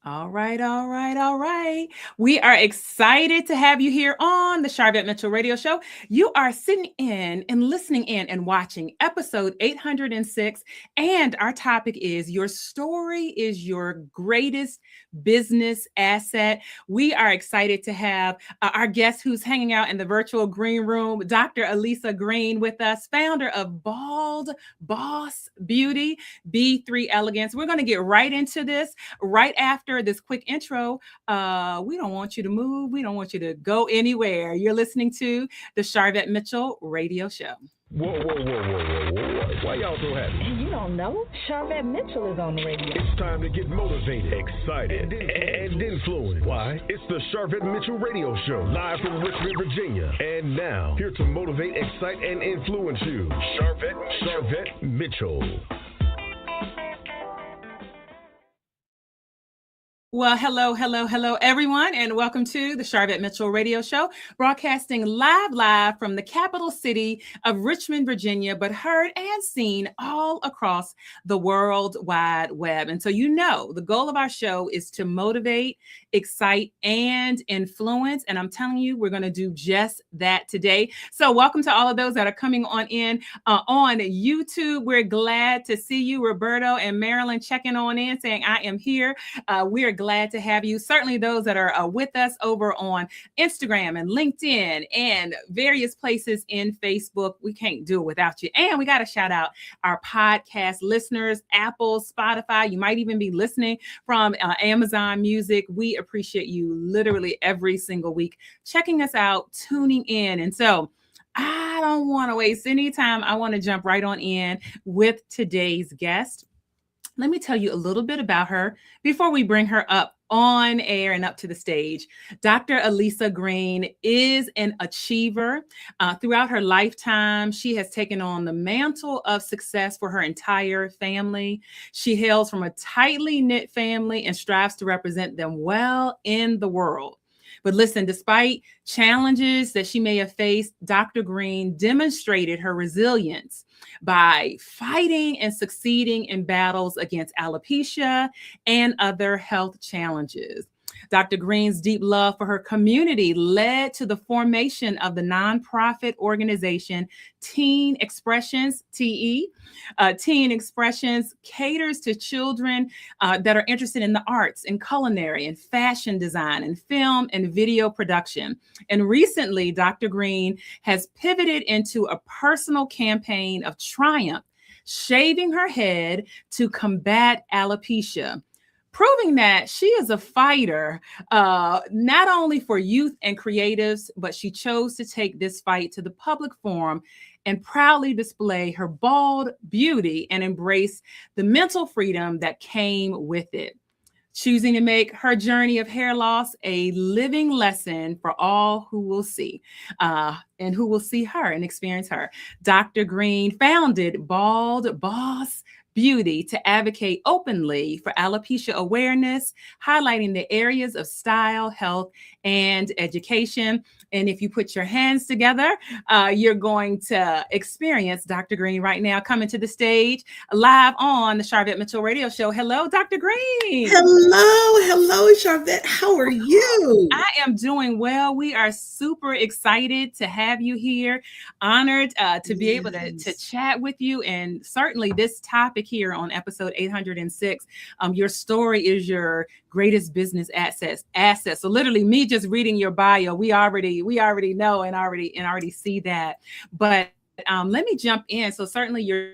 All right, all right, all right. We are excited to have you here on the Sharvette Mitchell Radio Show. You are sitting in and listening in and watching episode 806. And our topic is Your Story is Your Greatest Business Asset. We are excited to have our guest who's hanging out in the virtual green room, Dr. Elyssa Green, with us, founder of Bald Bozz Beauty, B3 Elegance. We're going to get right into this right after this quick intro. We don't want you to move. We don't want you to go anywhere. You're listening to the Sharvette Mitchell Radio Show. Whoa. Why y'all so happy? You don't know? Sharvette Mitchell is on the radio. It's time to get motivated, excited, and influenced. Why? It's the Sharvette Mitchell Radio Show, live from Richmond, Virginia. And now, here to motivate, excite, and influence you, Sharvette Mitchell. Well, hello, everyone, and welcome to the Sharvette Mitchell Radio Show, broadcasting live from the capital city of Richmond, Virginia, but heard and seen all across the World Wide Web. And so, the goal of our show is to motivate, excite, and influence. And I'm telling you, we're going to do just that today. So welcome to all of those that are coming on in on YouTube. We're glad to see you, Roberto and Marilyn, checking on in, saying, I am here. We are glad to have you. Certainly those that are with us over on Instagram and LinkedIn and various places in Facebook. We can't do it without you. And we got to shout out our podcast listeners, Apple, Spotify. You might even be listening from Amazon Music. We appreciate you literally every single week checking us out, tuning in. And so I don't want to waste any time. I want to jump right on in with today's guest. Let me tell you a little bit about her before we bring her up on air and up to the stage. Dr. Elyssa Green is an achiever. Throughout her lifetime, she has taken on the mantle of success for her entire family. She hails from a tightly knit family and strives to represent them well in the world. But listen, despite challenges that she may have faced, Dr. Green demonstrated her resilience by fighting and succeeding in battles against alopecia and other health challenges. Dr. Green's deep love for her community led to the formation of the nonprofit organization Teen Expressions, TE. Teen Expressions caters to children that are interested in the arts and culinary and fashion design and film and video production. And recently, Dr. Green has pivoted into a personal campaign of triumph, shaving her head to combat alopecia, proving that she is a fighter, not only for youth and creatives, but she chose to take this fight to the public forum and proudly display her bald beauty and embrace the mental freedom that came with it, choosing to make her journey of hair loss a living lesson for all who will see and who will see her and experience her. Dr. Green founded Bald Bozz Beauty to advocate openly for alopecia awareness, highlighting the areas of style, health, and education. And if you put your hands together, you're going to experience Dr. Green right now coming to the stage live on the Sharvette Mitchell Radio Show. Hello, Dr. Green. Hello, Sharvette. How are you? I am doing well. We are super excited to have you here. Honored to be able to chat with you. And certainly this topic here on episode 806, your story is your greatest business asset. So literally me just reading your bio, we already know and already see that. But let me jump in. So certainly your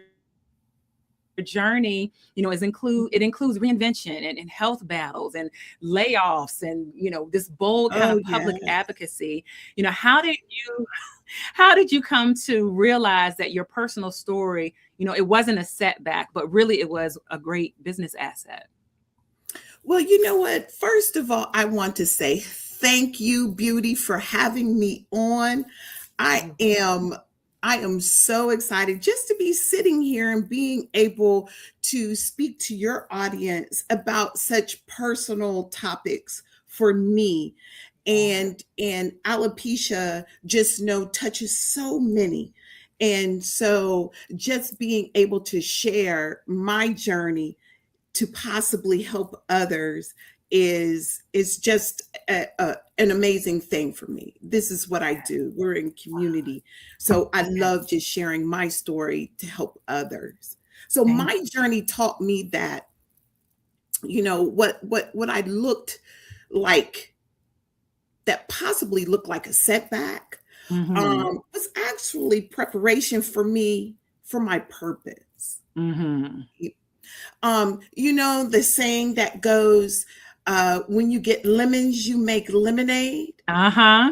journey, it includes reinvention and health battles and layoffs and, this bold kind of public advocacy. How did you come to realize that your personal story, it wasn't a setback, but really it was a great business asset? Well, you know what? First of all, I want to say thank you, Beauty, for having me on. I am so excited just to be sitting here and being able to speak to your audience about such personal topics for me. And alopecia just touches so many. And so just being able to share my journey to possibly help others is just an amazing thing for me. This is what I do. We're in community. So I love just sharing my story to help others. So my journey taught me that, what I looked like, that possibly looked like a setback, was actually preparation for me for my purpose. The saying that goes, when you get lemons, you make lemonade.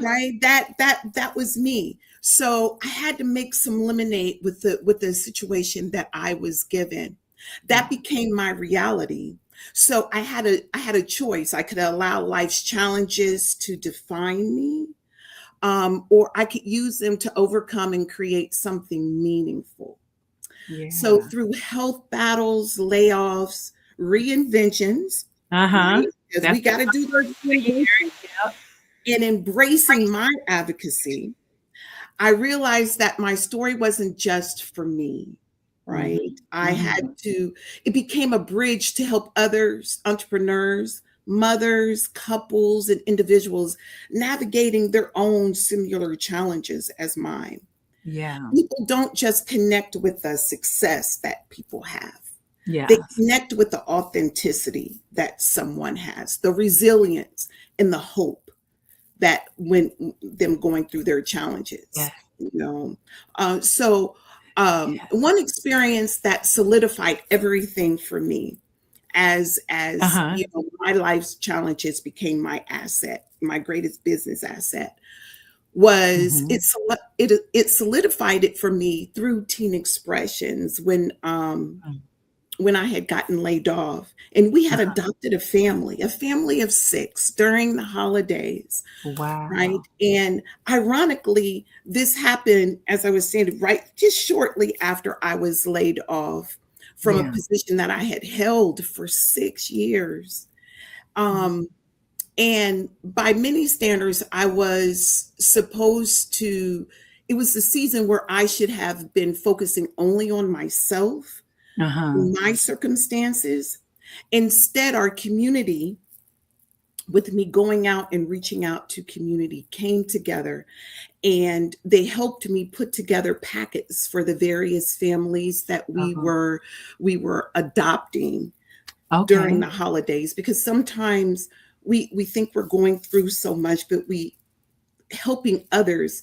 Right? That was me. So I had to make some lemonade with the situation that I was given. That became my reality. So I had a choice. I could allow life's challenges to define me, or I could use them to overcome and create something meaningful. So through health battles, layoffs, reinventions, because we got to do those reinventions, and embracing my advocacy, I realized that my story wasn't just for me, right? It became a bridge to help others, entrepreneurs, mothers, couples, and individuals navigating their own similar challenges as mine. People don't just connect with the success that people have. They connect with the authenticity that someone has, the resilience and the hope that when them going through their challenges. One experience that solidified everything for me as my life's challenges became my asset, my greatest business asset, was it solidified it for me through Teen Expressions when I had gotten laid off, and we had adopted a family of 6 during the holidays. Right. And ironically, this happened, as I was saying, right just shortly after I was laid off from a position that I had held for 6 years. And by many standards, I was supposed to, it was the season where I should have been focusing only on myself, my circumstances. Instead, our community, with me going out and reaching out to community, came together, and they helped me put together packets for the various families that we were adopting during the holidays, because sometimes we think we're going through so much, but helping others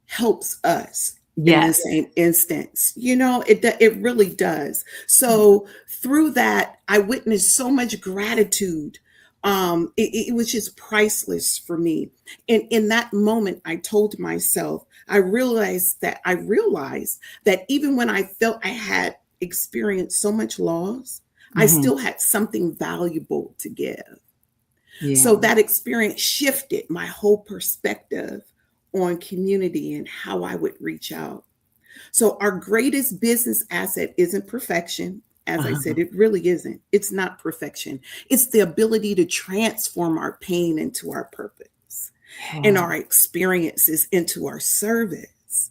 helps us in the same instance. It really does. So through that, I witnessed so much gratitude. It was just priceless for me. And in that moment, I told myself, I realized that even when I felt I had experienced so much loss, I still had something valuable to give. So that experience shifted my whole perspective on community and how I would reach out. So our greatest business asset isn't perfection. As I said, it really isn't. It's not perfection. It's the ability to transform our pain into our purpose and our experiences into our service.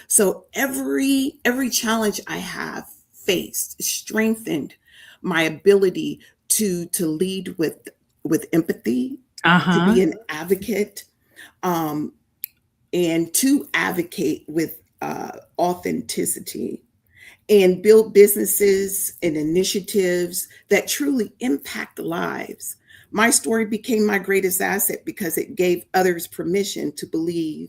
So every challenge I have faced strengthened my ability to lead with empathy, to be an advocate, and to advocate with authenticity, and build businesses and initiatives that truly impact lives. My story became my greatest asset because it gave others permission to believe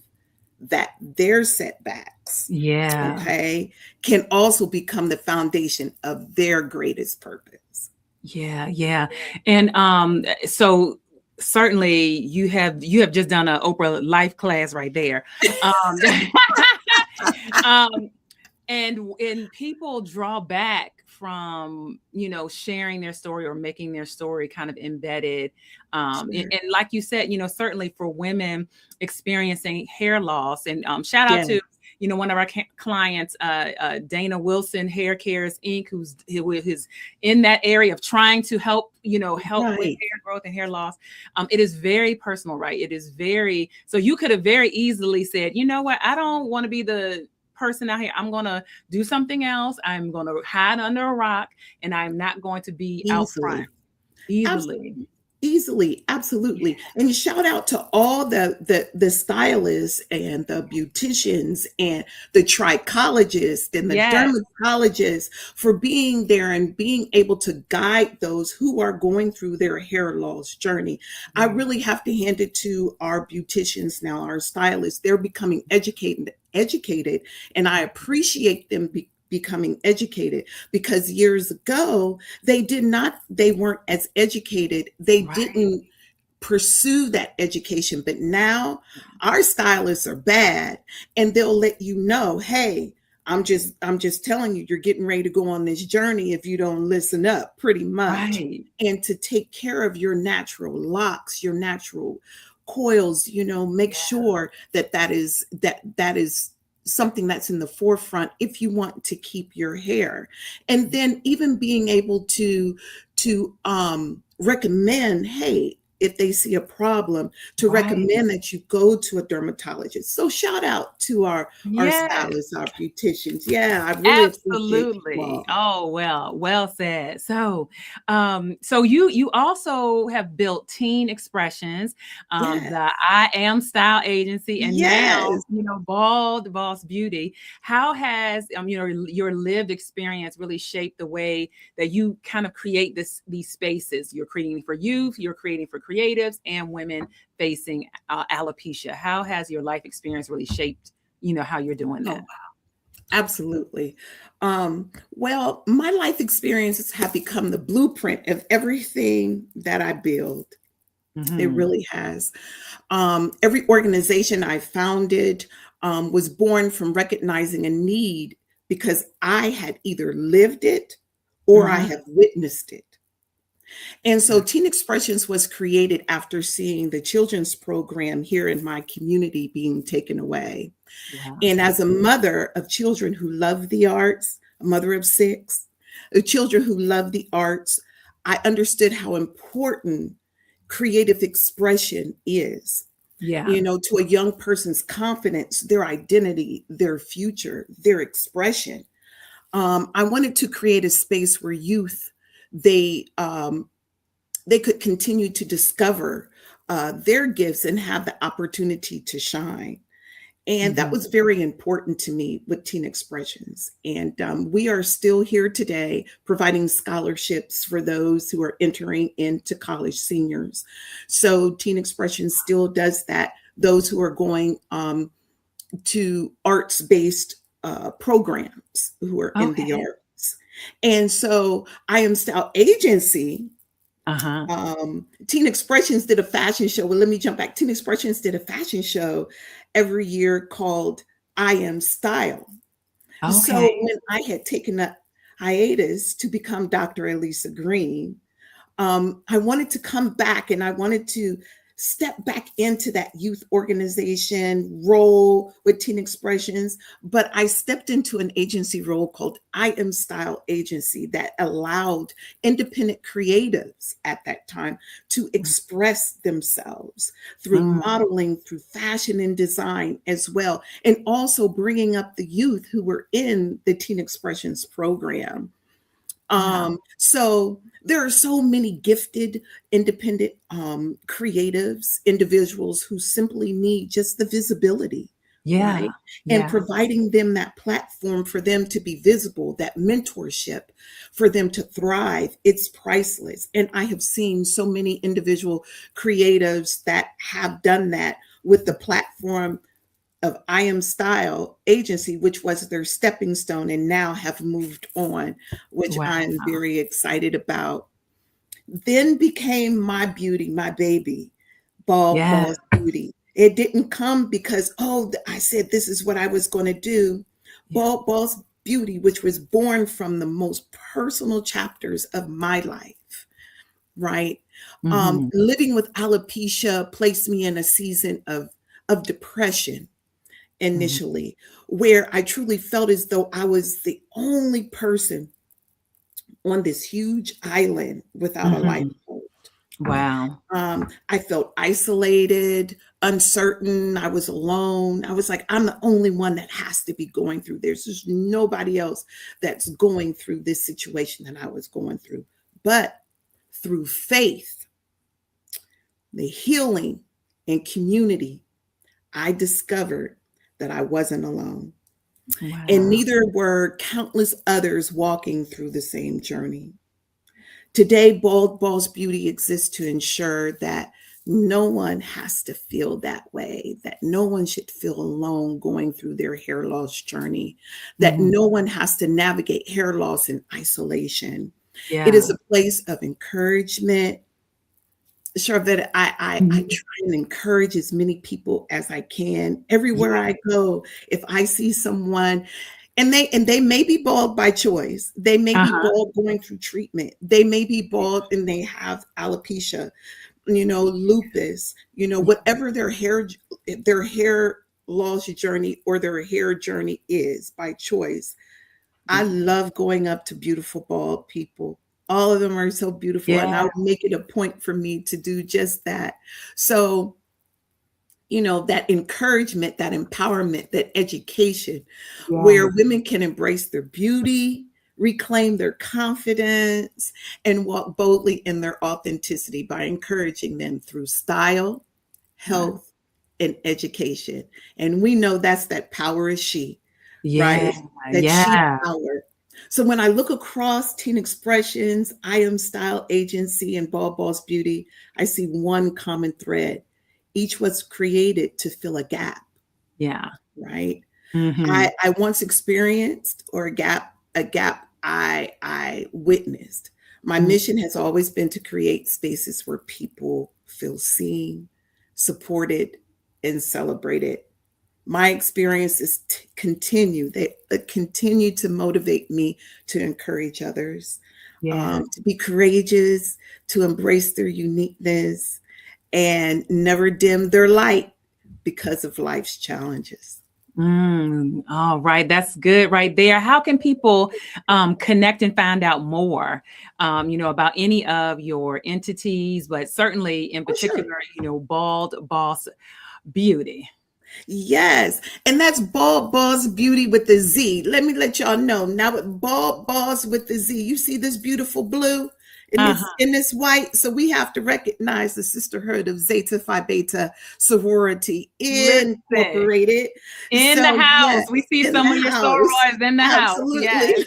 that their setbacks, can also become the foundation of their greatest purpose. And so certainly you have just done an Oprah life class right there. And people draw back from, sharing their story or making their story kind of embedded. And like you said, certainly for women experiencing hair loss, and shout out to, one of our clients, Dana Wilson Hair Cares Inc., who's in that area of trying to help with hair growth and hair loss. It is very personal, right? It is very, so you could have very easily said, you know what, I don't want to be the person out here. I'm going to do something else. I'm going to hide under a rock, and I'm not going to be out front easily. Easily, absolutely. And shout out to all the stylists and the beauticians and the trichologists and the Yes. dermatologists for being there and being able to guide those who are going through their hair loss journey. I really have to hand it to our beauticians now, our stylists. They're becoming educated, and I appreciate them becoming educated, because years ago they weren't as educated. They didn't pursue that education, but now our stylists are bad, and they'll let you know, hey, I'm just telling you, you're getting ready to go on this journey if you don't listen up, pretty much. And to take care of your natural locks, your natural coils, make sure that is something that's in the forefront if you want to keep your hair. And then even being able to recommend, hey, if they see a problem, to recommend that you go to a dermatologist. So shout out to our stylists, our beauticians. Yeah, I really absolutely. Oh, well said. So you also have built Teen Expressions, the I Am Style agency, and now Bald Bozz Beauty. How has your lived experience really shaped the way that you kind of create these spaces? You're creating for youth, you're creating for creatives and women facing alopecia. How has your life experience really shaped, how you're doing that? Oh, wow. Absolutely. Well, my life experiences have become the blueprint of everything that I build. It really has. Every organization I founded was born from recognizing a need because I had either lived it or I have witnessed it. And so Teen Expressions was created after seeing the children's program here in my community being taken away. And as a mother of children who love the arts, a mother of 6, children who love the arts, I understood how important creative expression is. To a young person's confidence, their identity, their future, their expression. I wanted to create a space where youth, they could continue to discover their gifts and have the opportunity to shine. And that was very important to me with Teen Expressions. And we are still here today providing scholarships for those who are entering into college, seniors. So Teen Expressions still does that. Those who are going to arts-based programs who are in the arts. And so I Am Style Agency, Teen Expressions did a fashion show. Well, let me jump back. Teen Expressions did a fashion show every year called I Am Style. So when I had taken a hiatus to become Dr. Elyssa Green, I wanted to come back and I wanted to step back into that youth organization role with Teen Expressions, but I stepped into an agency role called I Am Style Agency that allowed independent creatives at that time to express themselves through modeling, through fashion and design as well, and also bringing up the youth who were in the Teen Expressions program. So there are so many gifted, independent creatives, individuals who simply need just the visibility. Right? And providing them that platform for them to be visible, that mentorship for them to thrive, it's priceless. And I have seen so many individual creatives that have done that with the platform of I Am Style Agency, which was their stepping stone, and now have moved on, which I'm very excited about. Then became my beauty, my baby, Bald Bozz Beauty. It didn't come because, I said this is what I was going to do. Bald Bozz Beauty, which was born from the most personal chapters of my life, right? Living with alopecia placed me in a season of depression initially, where I truly felt as though I was the only person on this huge island without a lifeboat. Wow. I felt isolated, uncertain. I was alone. I was like, I'm the only one that has to be going through this. There's nobody else that's going through this situation that I was going through. But through faith, the healing, and community, I discovered that I wasn't alone. Wow. And neither were countless others walking through the same journey. Today, Bald Bozz Beauty exists to ensure that no one has to feel that way, that no one should feel alone going through their hair loss journey, that no one has to navigate hair loss in isolation. Yeah. It is a place of encouragement. Sharvette, I try and encourage as many people as I can. Everywhere I go, if I see someone, and they may be bald by choice, they may be bald going through treatment, they may be bald and they have alopecia, lupus, whatever their hair loss journey or their hair journey is by choice. I love going up to beautiful bald people. All of them are so beautiful, and I would make it a point for me to do just that. So, that encouragement, that empowerment, that education, where women can embrace their beauty, reclaim their confidence, and walk boldly in their authenticity by encouraging them through style, health, and education. And we know that's that power is she, right? That she power. So when I look across Teen Expressions, I Am Style Agency, and Bald Bozz Beauty, I see one common thread. Each was created to fill a gap. Yeah. Right. I once experienced a gap I witnessed. My mission has always been to create spaces where people feel seen, supported, and celebrated. My experiences continue to motivate me to encourage others, to be courageous, to embrace their uniqueness, and never dim their light because of life's challenges. All right. That's good right there. How can people connect and find out more, about any of your entities, but certainly in particular, Bald Bozz Beauty? Yes. And that's Bald Bozz Beauty with the Z. Let me let y'all know now with Bald Bozz with the Z, you see this beautiful blue in this white. So we have to recognize the sisterhood of Zeta Phi Beta sorority incorporated. In the house. We see some of your sorors in the house. Yes.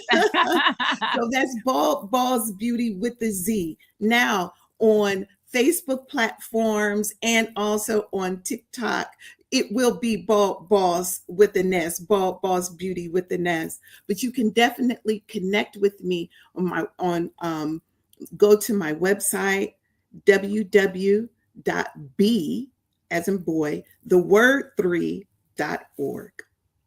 So that's Bald Bozz Beauty with the Z. Now on Facebook platforms and also on TikTok, it will be Bald Bozz with the Nest, Bald Bozz Beauty with the Nest. But you can definitely connect with me go to my website, www.b as in boy, the word 3.org.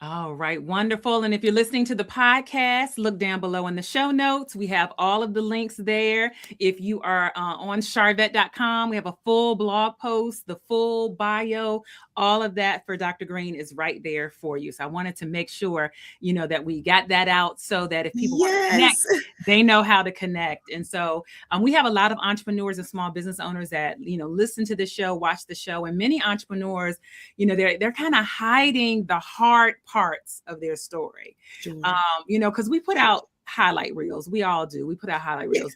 All right. Wonderful. And if you're listening to the podcast, look down below in the show notes. We have all of the links there. If you are on Sharvette.com, we have a full blog post, the full bio, all of that for Dr. Green is right there for you. So I wanted to make sure, that we got that out so that if people want to connect, they know how to connect. And so we have a lot of entrepreneurs and small business owners that, listen to the show, watch the show. And many entrepreneurs, they're kind of hiding the hard parts of their story, because we put out highlight reels. We all do. We put out highlight reels,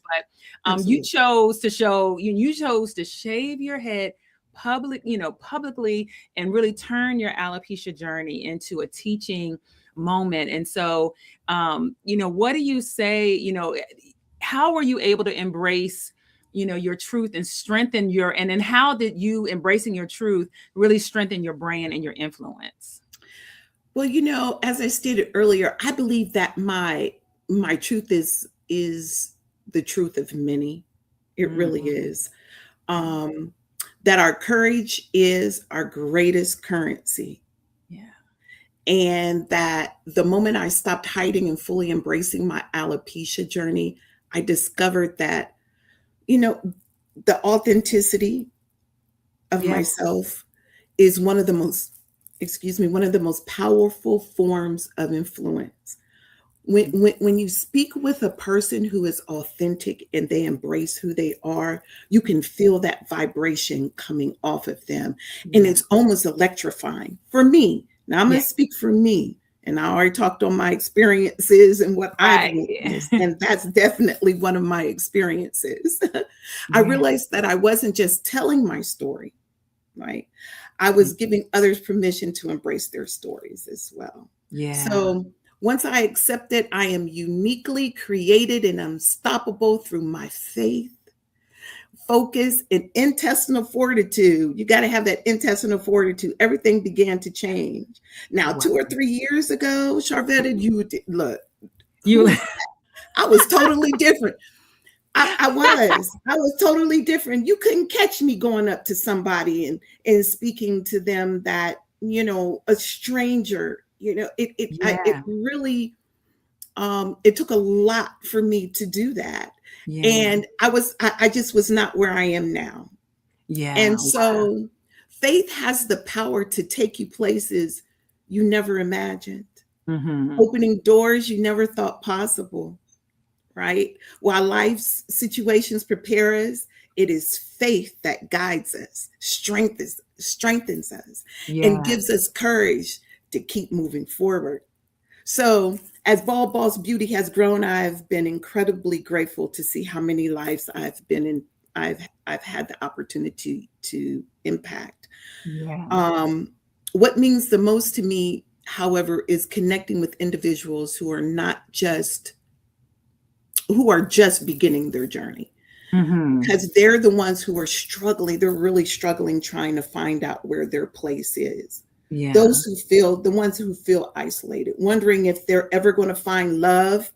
but you chose to shave your head publicly and really turn your alopecia journey into a teaching moment. And so, what do you say, how were you able to embrace your truth and strengthen and then how did you embracing your truth really strengthen your brand and your influence? Well, as I stated earlier, I believe that my truth is the truth of many. It really is. That our courage is our greatest currency. Yeah. And that the moment I stopped hiding and fully embracing my alopecia journey, I discovered that, the authenticity of myself is one of the most powerful forms of influence. When you speak with a person who is authentic and they embrace who they are, you can feel that vibration coming off of them. And it's almost electrifying for me. Now I'm going to speak for me And I already talked on my experiences and what I've Right. witnessed. And that's definitely one of my experiences. I realized that I wasn't just telling my story, right? I was giving others permission to embrace their stories as well. Yeah. So once I accepted I am uniquely created and unstoppable through my faith, focus, and intestinal fortitude. You got to have that intestinal fortitude. Everything began to change. Now, 2 or 3 years ago, Sharvette, I was totally different. I was totally different. You couldn't catch me going up to somebody and speaking to them that, a stranger, it really, it took a lot for me to do that. Yeah. And I just was not where I am now. Yeah. And so faith has the power to take you places you never imagined, opening doors you never thought possible, right? While life's situations prepare us, it is faith that guides us, strengthens us, and gives us courage to keep moving forward. So as Bald Bozz Beauty has grown, I've been incredibly grateful to see how many lives I've had the opportunity to impact. Yeah. What means the most to me, however, is connecting with individuals who are just beginning their journey. Because they're the ones who are struggling. They're really struggling, trying to find out where their place is. Yeah. The ones who feel isolated, wondering if they're ever going to find love.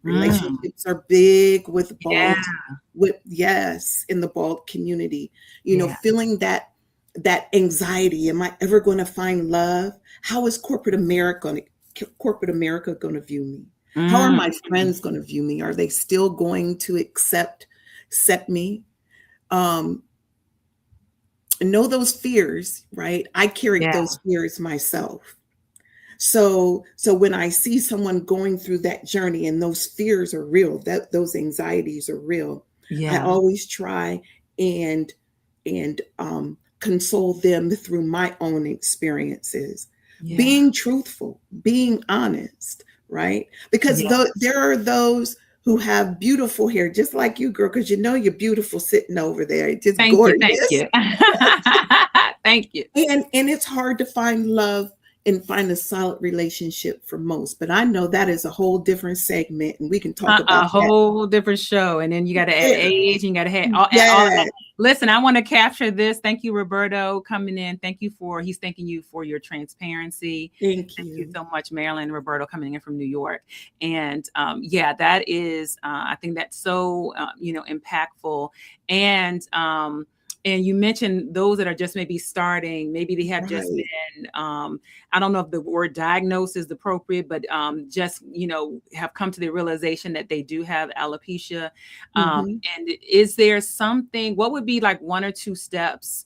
Relationships are big with Bald, in the Bald community, feeling that anxiety. Am I ever going to find love? How is corporate America going to view me? How are my friends going to view me? Are they still going to accept me? Know those fears, right? I carried those fears myself. So when I see someone going through that journey and those fears are real, that those anxieties are real, I always try and console them through my own experiences, being truthful, being honest, right? Because there are those who have beautiful hair, just like you, girl, because you're beautiful sitting over there. Just gorgeous. Thank you. Thank you. And it's hard to find love and find a solid relationship for most. But I know that is a whole different segment, and we can talk about a whole different show. And then you got to add age, and you got to have all that. Listen, I want to capture this. Thank you, Roberto, coming in. He's thanking you for your transparency. Thank you so much, Marilyn and Roberto, coming in from New York. And that is, I think that's so, impactful. And you mentioned those that are just maybe starting, maybe they have just been, I don't know if the word diagnosis is appropriate, but just, have come to the realization that they do have alopecia. And is there something, what would be like 1 or 2 steps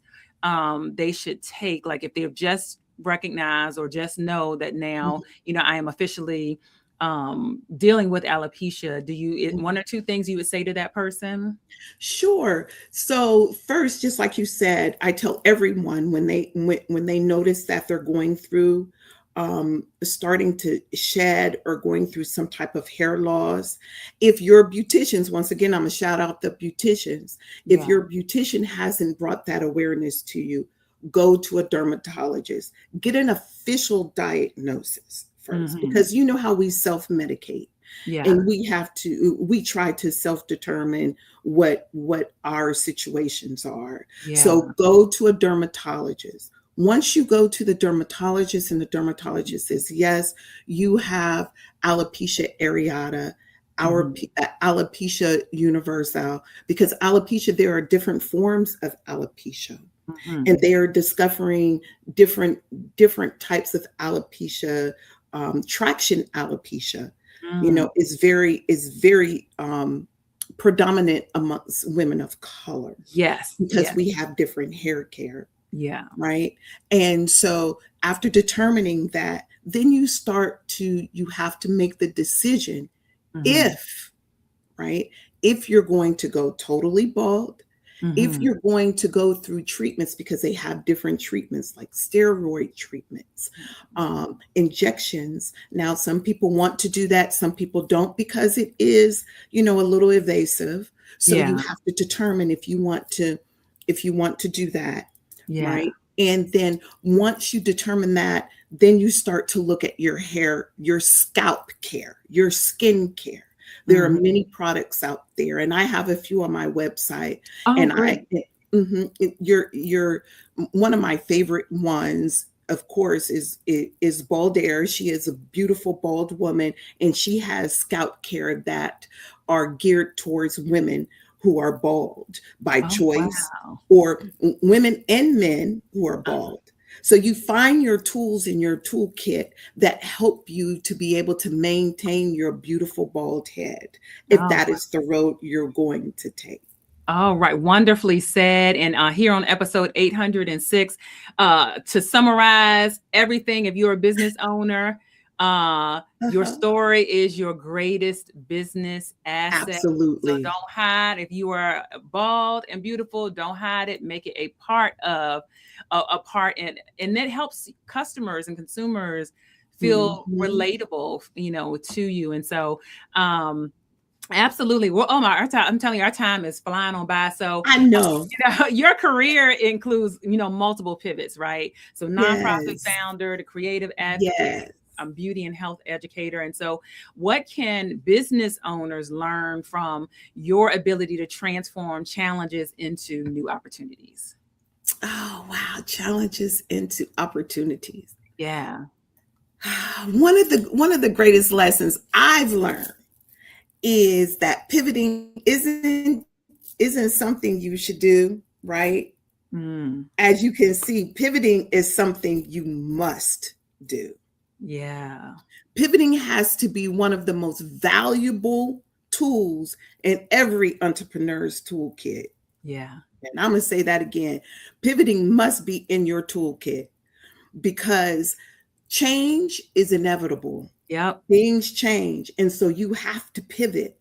they should take? Like if they've just recognized or just know that now, I am officially dealing with alopecia. 1 or 2 things you would say to that person? Sure. So first, just like you said, I tell everyone when they notice that they're going through starting to shed or going through some type of hair loss. If your beauticians, once again, I'm gonna shout out the beauticians. If your beautician hasn't brought that awareness to you, go to a dermatologist, get an official diagnosis first, because you know how we self-medicate. And we try to self-determine what our situations are. So go to a dermatologist. Once you go to the dermatologist and the dermatologist says, yes, you have alopecia areata, alopecia universal, because alopecia, there are different forms of alopecia. And they are discovering different types of alopecia. Traction alopecia, is very predominant amongst women of color. Because we have different hair care. Right. And so after determining that, then you have to make the decision if you're going to go totally bald If Mhm. you're going to go through treatments, because they have different treatments like steroid treatments, injections. Now, some people want to do that. Some people don't, because it is, a little invasive. So you Yeah. have to determine if you want to do that, Yeah. right? And then once you determine that, then you start to look at your hair, your scalp care, your skin care. There are Mhm. many products out there, and I have a few on my website. Oh, And great. you're one of my favorite ones, of course, is Bald Air. She is a beautiful bald woman, and she has scalp care that are geared towards women who are bald by Oh, choice, wow. or women and men who are bald. So you find your tools in your toolkit that help you to be able to maintain your beautiful bald head, if Oh, that is the road you're going to take. all right. Wonderfully said. And here on episode 806, to summarize everything, if you're a business owner, your Uh-huh. story is your greatest business asset. So Absolutely. don't hide. If you are bald and beautiful, don't hide it. Make it a part of a part, and that helps customers and consumers feel Mhm. relatable, to you. And so, absolutely. Well, oh my, I'm telling you, our time is flying on by. So, I know. your career includes, multiple pivots, right? So, nonprofit Yes. founder, the creative advocate, Yes. beauty and health educator. And so, what can business owners learn from your ability to transform challenges into new opportunities? Oh, wow. Challenges into opportunities. Yeah. One of the greatest lessons I've learned is that pivoting isn't something you should do, right? Mm, As you can see, pivoting is something you must do. yeah. Pivoting has to be one of the most valuable tools in every entrepreneur's toolkit. Yeah. And I'm going to say that again. Pivoting must be in your toolkit, because change is inevitable. Yep. Things change. And so you have to pivot.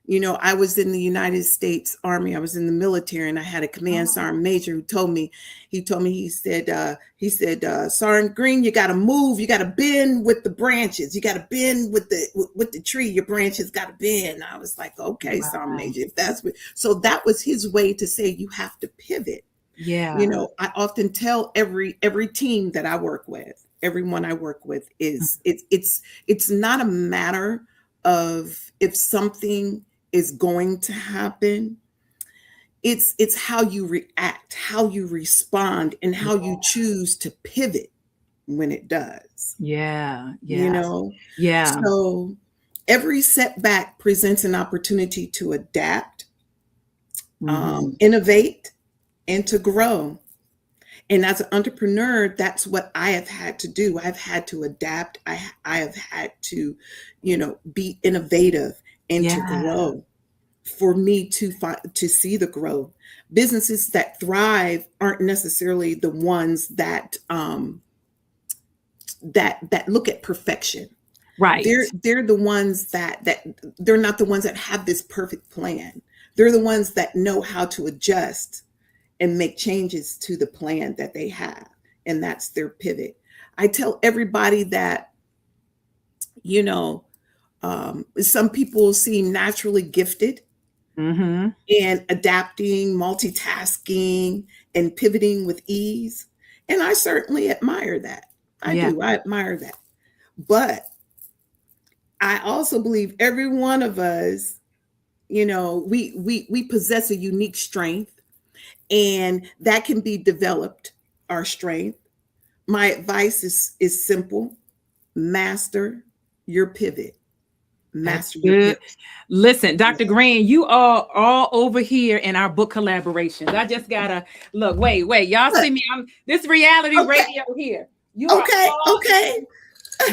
I was in the United States Army. I was in the military, and I had a command sergeant major who told me, he said, Sergeant Green, you got to move. You got to bend with the branches. You got to bend with the tree. Your branches got to bend. I was like, okay, Sergeant Wow. Major, if that's what. So that was his way to say you have to pivot. Yeah. I often tell every team that I work with, everyone I work with, is it's not a matter of if something is going to happen. It's how you react, how you respond, and how you choose to pivot when it does. Yeah. You Yeah. know, Yeah. so every setback presents an opportunity to adapt, Mhm. innovate, and to grow. And as an entrepreneur, that's what I have had to do. I've had to adapt. I have had to, be innovative and to Yeah. grow, for me to see the growth. Businesses that thrive aren't necessarily the ones that that look at perfection. Right. They're the ones that they're not the ones that have this perfect plan. They're the ones that know how to adjust and make changes to the plan that they have. And that's their pivot. I tell everybody that, some people seem naturally gifted Mhm. in adapting, multitasking, and pivoting with ease. And I certainly admire that. I Yeah. do. I admire that. But I also believe every one of us, we possess a unique strength, and that can be developed, our strength. My advice is simple: master your pivot. That's Master your good. pivot. Listen, Dr. Yeah. Green, you are all over here in our book collaborations. I just gotta look. Wait. Y'all But see me? I'm this reality okay, radio here. You are okay, all okay.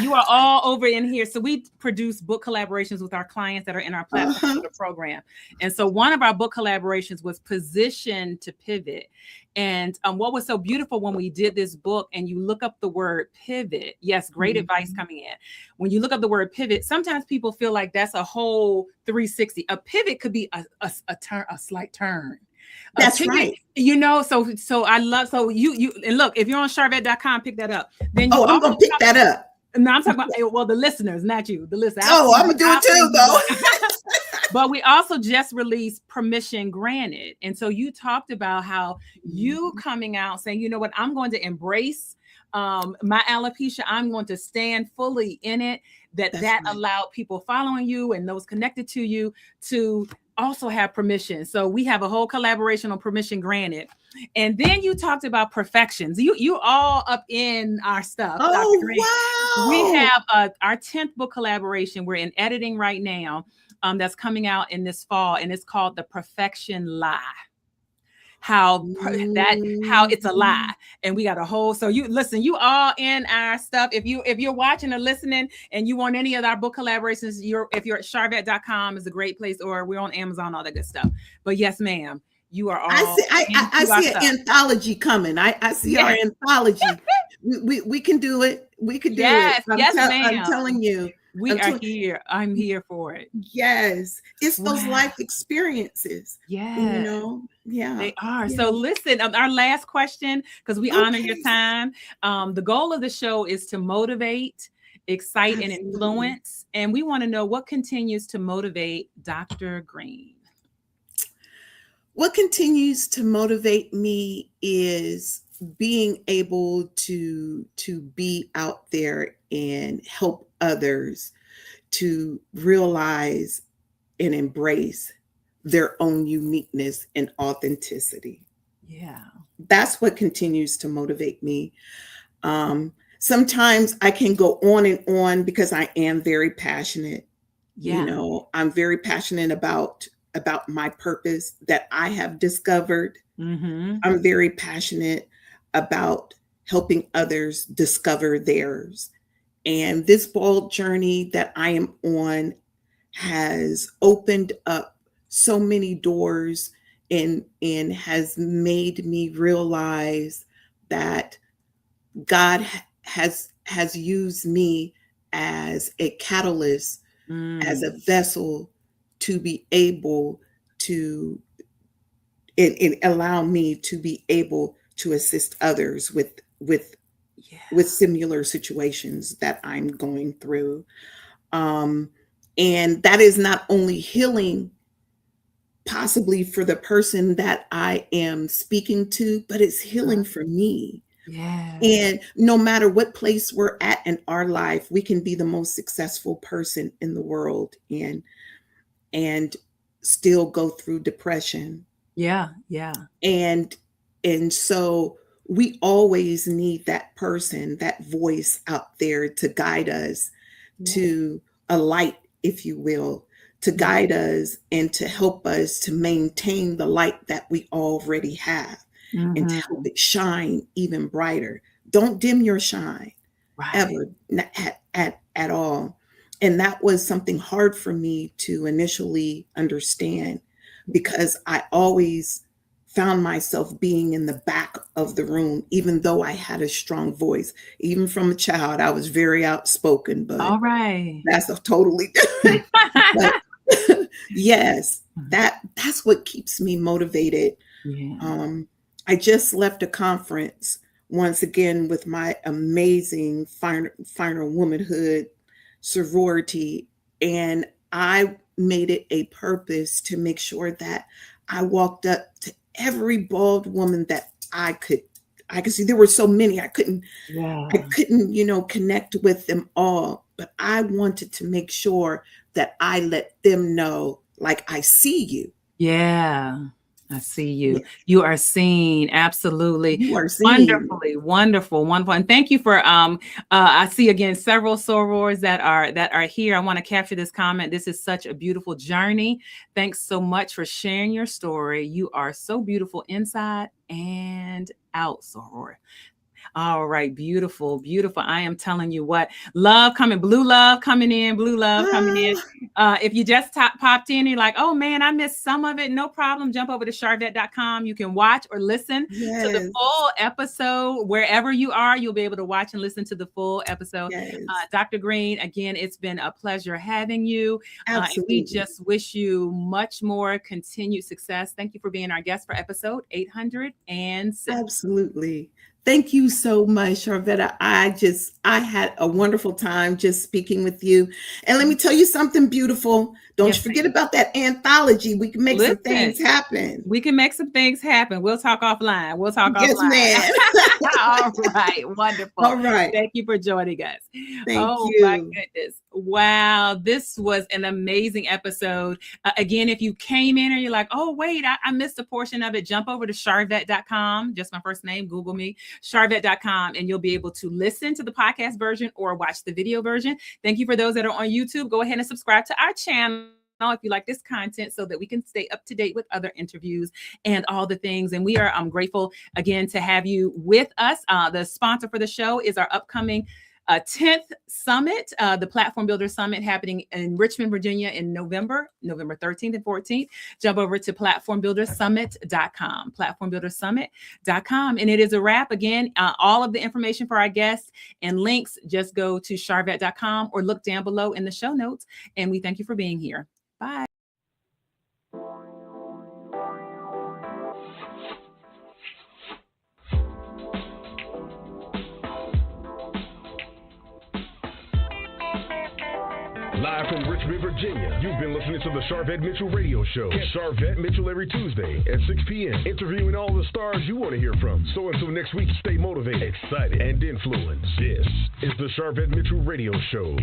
you are all over in here. So we produce book collaborations with our clients that are in our platform Uh-huh. for the program. And so one of our book collaborations was Position to Pivot. And what was so beautiful when we did this book, and you look up the word pivot, yes, great advice Mhm. coming in. When you look up the word pivot, sometimes people feel like that's a whole 360. A pivot could be a turn, a slight turn. That's right. So I love, so you, and look, if you're on Sharvette.com, pick that up. Then you I'm going to pick that up. No, I'm talking about, well, the listeners, not you, the listeners. I'm going to do it too, though. But we also just released Permission Granted. And so you talked about how you coming out saying, you know what, I'm going to embrace my alopecia. I'm going to stand fully in it. That right. Allowed people following you and those connected to you to also have permission. So we have a whole collaboration on Permission Granted. And then you talked about perfections. You all up in our stuff. Oh, wow. We have our 10th book collaboration. We're in editing right now. That's coming out in this fall, and it's called The Perfection Lie. How it's a lie. And we got a whole, so you listen, you all in our stuff. If you're watching or listening and you want any of our book collaborations, if you're at Sharvette.com is a great place, or we're on Amazon, all that good stuff. But yes, ma'am, you are all. I see an anthology coming. I see our anthology. We can do it. We can do it. Ma'am. I'm telling you. We are here. I'm here for it. Yes. It's those life experiences. Yeah. Yeah. They are. Yeah. So listen, our last question, because we honor your time. The goal of the show is to motivate, excite, and influence. And we want to know what continues to motivate Dr. Green. What continues to motivate me is being able to be out there and help others to realize and embrace their own uniqueness and authenticity. Yeah. That's what continues to motivate me. Sometimes I can go on and on because I am very passionate. Yeah. I'm very passionate about my purpose that I have discovered. Mm-hmm. I'm very passionate about helping others discover theirs. And this bold journey that I am on has opened up so many doors and has made me realize that God has used me as a catalyst, as a vessel to be able to and allow me to be able to assist others with similar situations that I'm going through. And that is not only healing possibly for the person that I am speaking to, but it's healing for me. Yeah. And no matter what place we're at in our life, we can be the most successful person in the world and still go through depression. Yeah. Yeah. And so we always need that person, that voice out there to guide us to a light, if you will, to guide us and to help us to maintain the light that we already have and to help it shine even brighter. Don't dim your shine ever at all. And that was something hard for me to initially understand because I always found myself being in the back of the room, even though I had a strong voice. Even from a child, I was very outspoken, but all right, that's a totally different. Yes, that's what keeps me motivated. Yeah. I just left a conference once again with my amazing finer womanhood sorority, and I made it a purpose to make sure that I walked up to every bald woman that I could see. There were so many I couldn't connect with them all, but I wanted to make sure that I let them know, like, I see you. Yeah, I see you. Yes. You are seen. Absolutely. You are seen. Wonderfully, wonderful. And thank you for, I see again, several sorors that are here. I want to capture this comment. This is such a beautiful journey. Thanks so much for sharing your story. You are so beautiful inside and out, soror. All right. Beautiful. Beautiful. I am telling you what, love coming, blue love coming in, blue love coming in. If you just popped in, you're like, oh man, I missed some of it. No problem. Jump over to Sharvette.com. You can watch or listen to the full episode. Wherever you are, you'll be able to watch and listen to the full episode. Yes. Dr. Green, again, it's been a pleasure having you. Absolutely. We just wish you much more continued success. Thank you for being our guest for episode 806. Absolutely. Thank you so much, Sharvette. I had a wonderful time just speaking with you. And let me tell you something beautiful. Don't you forget about that anthology. We can make some things happen. We can make some things happen. We'll talk offline. Yes, ma'am. All right. Wonderful. All right. Thank you for joining us. Thank you. Oh, my goodness. Wow. This was an amazing episode. Again, if you came in and you're like, oh, wait, I missed a portion of it, jump over to Sharvette.com. Just my first name. Google me. Sharvette.com, and you'll be able to listen to the podcast version or watch the video version. Thank you for those that are on YouTube. Go ahead and subscribe to our channel if you like this content so that we can stay up to date with other interviews and all the things. And we are grateful again to have you with us. The sponsor for the show is our upcoming 10th summit, the Platform Builder Summit, happening in Richmond, Virginia in November 13th and 14th. Jump over to platformbuildersummit.com, platformbuildersummit.com. And it is a wrap. Again, all of the information for our guests and links, just go to Sharvette.com or look down below in the show notes. And we thank you for being here. Bye. Live from Richmond, Virginia, you've been listening to the Sharvette Mitchell Radio Show. Catch Sharvette Mitchell every Tuesday at 6 p.m. interviewing all the stars you want to hear from. So until next week, stay motivated, excited, and influenced. This is the Sharvette Mitchell Radio Show.